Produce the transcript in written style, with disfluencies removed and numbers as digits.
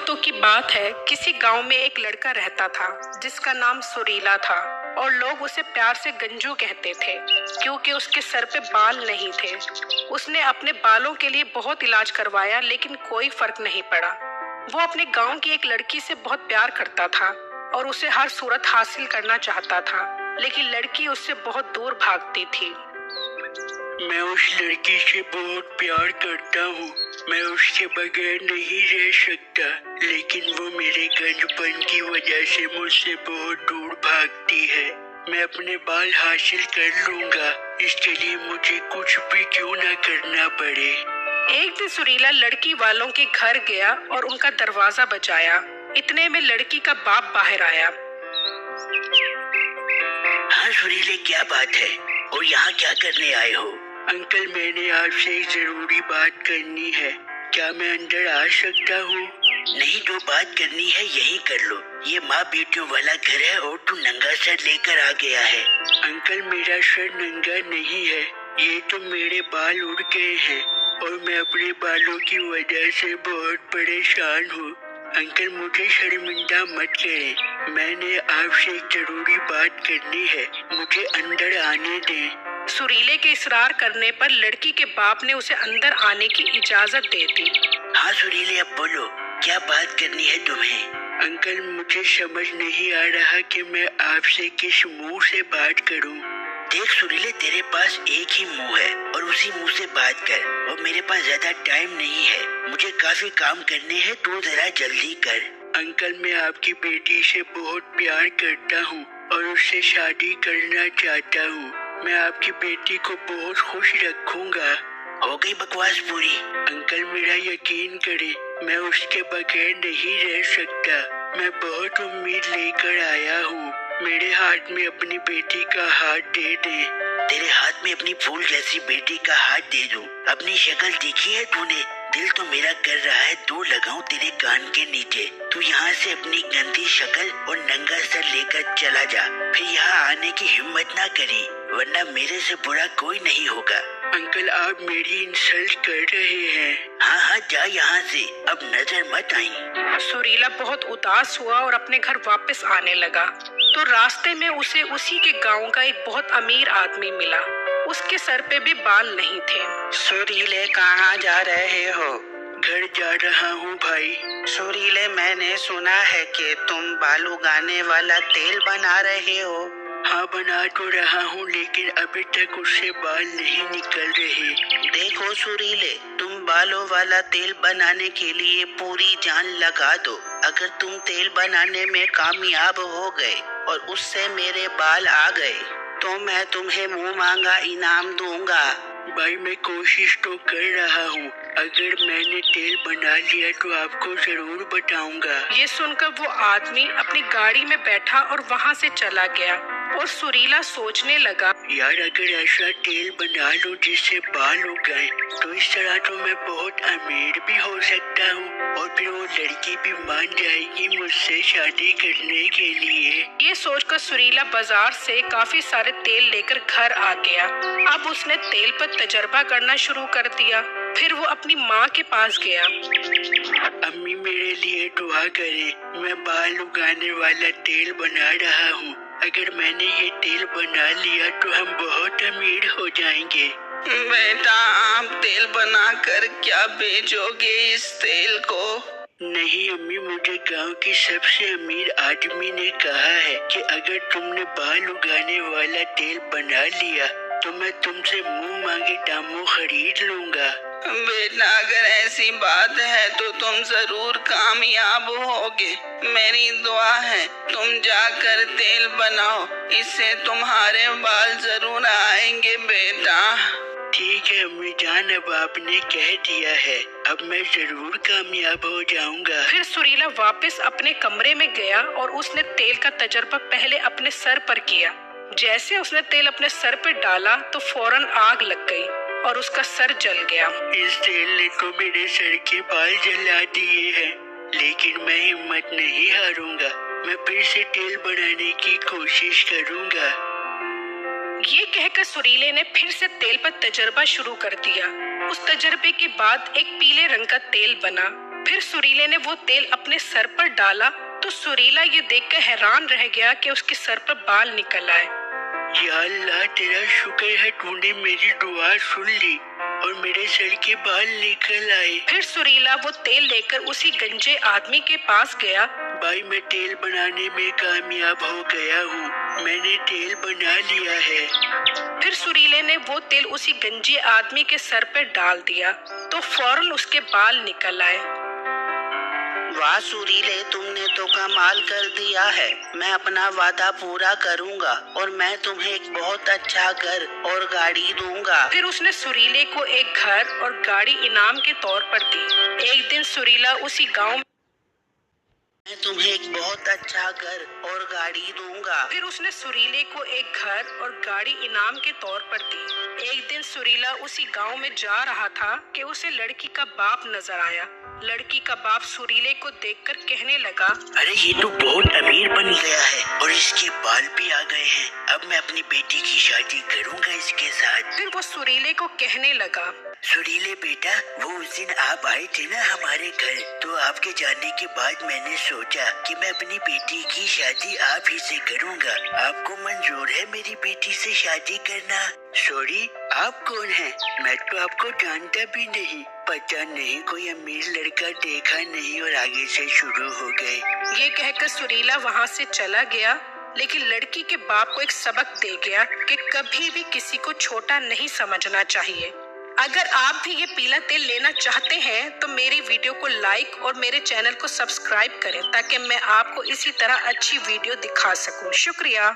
वक्तों की बात है, किसी गांव में एक लड़का रहता था जिसका नाम सुरीला था और लोग उसे प्यार से गंजू कहते थे क्योंकि उसके सर पे बाल नहीं थे। उसने अपने बालों के लिए बहुत इलाज करवाया लेकिन कोई फर्क नहीं पड़ा। वो अपने गांव की एक लड़की से बहुत प्यार करता था और उसे हर सूरत हासिल करना चाहता था, लेकिन लड़की उससे बहुत दूर भागती थी। मैं उस लड़की से बहुत प्यार करता हूँ। मैं उसके बगैर नहीं रह सकता, लेकिन वो मेरे गंजपन की वजह से मुझसे बहुत दूर भागती है। मैं अपने बाल हासिल कर लूंगा, इसके लिए मुझे कुछ भी क्यों ना करना पड़े। एक दिन सुरीला लड़की वालों के घर गया और उनका दरवाजा बजाया। इतने में लड़की का बाप बाहर आया। हाँ सुरीले, क्या बात है और यहाँ क्या करने आए हो? अंकल, मैंने आपसे एक जरूरी बात करनी है। क्या मैं अंदर आ सकता हूँ? नहीं, जो बात करनी है यही कर लो। ये माँ बेटियों वाला घर है और तू नंगा सर लेकर आ गया है। अंकल, मेरा सर नंगा नहीं है, ये तो मेरे बाल उड़ गए हैं और मैं अपने बालों की वजह से बहुत परेशान हूँ। अंकल, मुझे शर्मिंदा मत करें। मैंने आपसे एक जरूरी बात करनी है, मुझे अंदर आने दें। सुरीले के इसरार करने पर लड़की के बाप ने उसे अंदर आने की इजाजत दे दी। हाँ सुरीले, अब बोलो, क्या बात करनी है तुम्हें? अंकल, मुझे समझ नहीं आ रहा कि मैं आपसे किस मुंह से बात करूं। देख सुरीले, तेरे पास एक ही मुंह है और उसी मुंह से बात कर। और मेरे पास ज्यादा टाइम नहीं है, मुझे काफी काम करने हैं, तू जरा जल्दी कर। अंकल, मैं आपकी बेटी से बहुत प्यार करता हूँ और उससे शादी करना चाहता हूँ। मैं आपकी बेटी को बहुत खुश रखूंगा। हो गई बकवास पूरी। अंकल, मेरा यकीन करें, मैं उसके बगैर नहीं रह सकता। मैं बहुत उम्मीद लेकर आया हूँ। मेरे हाथ में अपनी बेटी का हाथ दे दे। तेरे हाथ में अपनी फूल जैसी बेटी का हाथ दे दूं? अपनी शक्ल देखी है तूने? दिल तो मेरा कर रहा है दो लगाऊं तेरे कान के नीचे। तू यहाँ से अपनी गंदी शक्ल और नंगा सर लेकर चला जा। फिर यहाँ आने की हिम्मत ना करी, वरना मेरे से बुरा कोई नहीं होगा। अंकल, आप मेरी इंसल्ट कर रहे हैं। हाँ हाँ, जा यहाँ से, अब नजर मत आई। सुरीला बहुत उदास हुआ और अपने घर वापस आने लगा तो रास्ते में उसे उसी के गांव का एक बहुत अमीर आदमी मिला। उसके सर पे भी बाल नहीं थे। सुरीले, कहाँ जा रहे हो? घर जा रहा हूँ भाई। सुरीले, मैंने सुना है कि तुम बाल उगाने वाला तेल बना रहे हो। हाँ, बना तो रहा हूँ, लेकिन अभी तक उससे बाल नहीं निकल रहे। देखो सुरीले, तुम बालों वाला तेल बनाने के लिए पूरी जान लगा दो। अगर तुम तेल बनाने में कामयाब हो गए और उससे मेरे बाल आ गए तो मैं तुम्हें मुंह मांगा इनाम दूंगा। भाई, मैं कोशिश तो कर रहा हूँ। अगर मैंने तेल बना लिया तो आपको जरूर बताऊंगा। ये सुनकर वो आदमी अपनी गाड़ी में बैठा और वहाँ से चला गया और सुरीला सोचने लगा, यार, अगर ऐसा तेल बना लो जिससे बाल उगाए तो इस तरह तो मैं बहुत अमीर भी हो सकता हूँ और फिर वो लड़की भी मान जाएगी मुझसे शादी करने के लिए। ये सोचकर सुरीला बाजार से काफी सारे तेल लेकर घर आ गया। अब उसने तेल पर तजर्बा करना शुरू कर दिया। फिर वो अपनी माँ के पास गया। अम्मी, मेरे लिए दुआ करें। मैं बाल उगाने वाला तेल बना रहा हूँ। अगर मैंने ये तेल बना लिया तो हम बहुत अमीर हो जाएंगे। बेटा, आप तेल बना कर क्या बेचोगे इस तेल को? नहीं अम्मी, मुझे गांव के सबसे अमीर आदमी ने कहा है कि अगर तुमने बाल उगाने वाला तेल बना लिया तो मैं तुमसे मुंह मांगे दामों खरीद लूंगा। बेटा, अगर ऐसी बात है तो तुम जरूर कामयाब होगे। मेरी दुआ है तुम जाकर तेल बनाओ, इससे तुम्हारे बाल जरूर आएंगे बेटा। ठीक है अम्मी जान, अब आपने कह दिया है, अब मैं जरूर कामयाब हो जाऊंगा। फिर सुरीला वापस अपने कमरे में गया और उसने तेल का तजर्बा पहले अपने सर पर किया। जैसे उसने तेल अपने सर पर डाला तो फौरन आग लग गई और उसका सर जल गया। इस तेल ने तो मेरे सर के बाल जला दिए हैं, लेकिन मैं हिम्मत नहीं हारूंगा। मैं फिर से तेल बनाने की कोशिश करूंगा। ये कहकर सुरीले ने फिर से तेल पर तजर्बा शुरू कर दिया। उस तजर्बे के बाद एक पीले रंग का तेल बना फिर सुरीले ने वो तेल अपने सर पर डाला तो सुरीला ये देखकर हैरान रह गया कि उसके सर पर बाल निकल आए। या अल्लाह, तेरा शुक्र है तूने मेरी दुआ सुन ली और मेरे सर के बाल निकल आए। फिर सुरीला वो तेल लेकर उसी गंजे आदमी के पास गया। भाई, मैं तेल बनाने में कामयाब हो गया हूँ, मैंने तेल बना लिया है। फिर सुरीले ने वो तेल उसी गंजे आदमी के सर पर डाल दिया तो फौरन उसके बाल निकल आए। वाह सुरीले, तुमने तो कमाल कर दिया है। मैं अपना वादा पूरा करूंगा और मैं तुम्हें एक बहुत अच्छा घर और गाड़ी दूंगा। फिर उसने सुरीले को एक घर और गाड़ी इनाम के तौर पर दी। एक दिन सुरीला उसी गांव मैं तुम्हें एक बहुत अच्छा घर और गाड़ी दूंगा। फिर उसने सुरीले को एक घर और गाड़ी इनाम के तौर पर दी। एक दिन सुरीला उसी गांव में जा रहा था कि उसे लड़की का बाप नजर आया। लड़की का बाप सुरीले को देखकर कहने लगा, अरे ये तो बहुत अमीर बन गया है और इसके बाल भी आ गए हैं। अब मैं अपनी बेटी की शादी करूंगा इसके साथ। फिर वो सुरीले को कहने लगा, सुरीले बेटा, वो उस दिन आप आए थे ना हमारे घर, तो आपके जाने के बाद मैंने सोचा कि मैं अपनी बेटी की शादी आप ही से करूंगा। आपको मंजूर है मेरी बेटी से शादी करना? सॉरी, आप कौन हैं? मैं तो आपको जानता भी नहीं। पता नहीं, कोई अमीर लड़का देखा नहीं और आगे से शुरू हो गए। ये कहकर सुरीला वहाँ से चला गया, लेकिन लड़की के बाप को एक सबक दे गया कि कभी भी किसी को छोटा नहीं समझना चाहिए। अगर आप भी ये पीला तेल लेना चाहते हैं तो मेरी वीडियो को लाइक और मेरे चैनल को सब्सक्राइब करें ताकि मैं आपको इसी तरह अच्छी वीडियो दिखा सकूं। शुक्रिया।